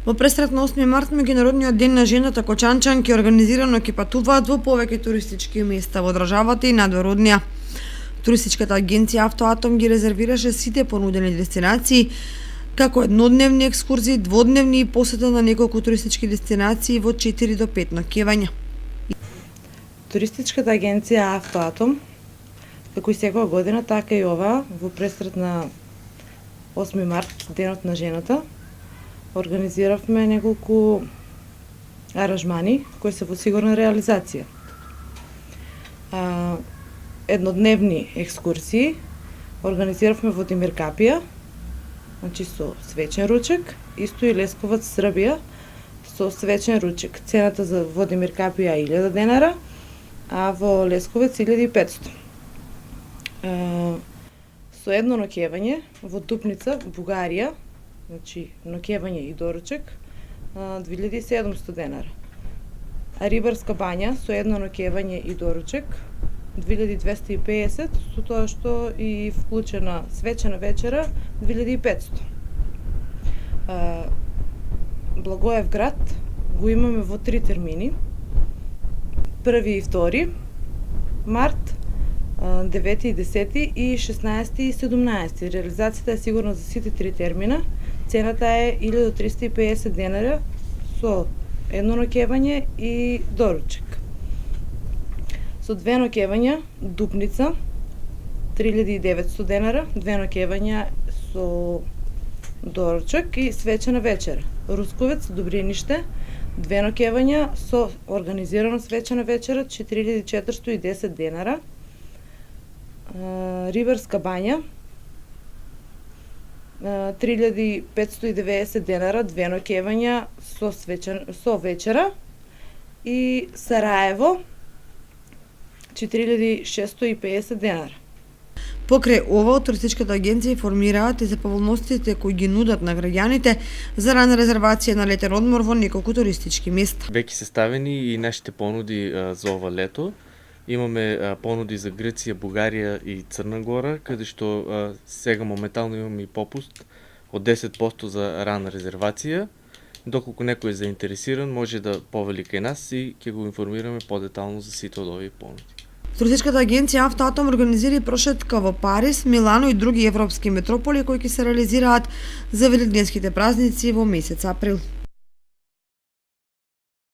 Во пресрет на 8 март, меѓународниот ден на жената, кочанчанки организирано ќе патуваат во повеќе туристички места во државата и надвор од неа. Туристичката агенција Автоатом ги резервираше сите понудени дестинации, како еднодневни екскурзии, дводневни и посета на неколку туристички дестинации во 4 до 5 ноќевања. Туристичката агенција Автоатом, како и секоја година, така и ова, во пресрет на 8 март, денот на жената, организиравме неколку аранжмани кои се во сигурна реализација. Еднодневни екскурзии организиравме во Димир Капија, значи со свечен ручек, исто и Лесковац, Србија, со свечен ручек. Цената за во Димир Капија 1000 денара, а во Лесковец 1500. Со едно ноќевање во Дупница, Бугарија, значи ноќевање и доручек, 2700 денара. А Рибарска бања со едно ноќевање и доручек 2250, со тоа што и вклучена свечена вечера 2500. Благоевград го имаме во 3 термини. 1 и 2 март, 9 и 10 и 16 и 17. Реализацијата е сигурна за сите 3 термина. Цената е 1350 денара со едно ноќевање и доручек. Со две ноќевања Дупница 3900 денара, две ноќевања со доручек и свечена вечера. Русковец, Добриниште, две ноќевања со организирана свечена вечера 4410 денара. Рибарска бања 3590 денара, две ноќевања со вечера, и Сараево 4650 денара. Покрај ова, од туристичката агенција информираат и за поволностите кои ги нудат на граѓаните за рана резервација на летен одмор во неколку туристички места. Веќе се ставени и нашите понуди за ова лето. Имаме понуди за Грција, Бугарија и Црна Гора, каде што сега моментално имаме и попуст од 10% за рана резервација. Доколку некој е заинтересиран, може да повели кај нас и ќе го информираме подетално за сите од овие понуди. Туристичката агенција Автоатом организира прошетка во Париз, Милано и други европски метрополи кои ќе се реализираат за велигденските празници во месец април.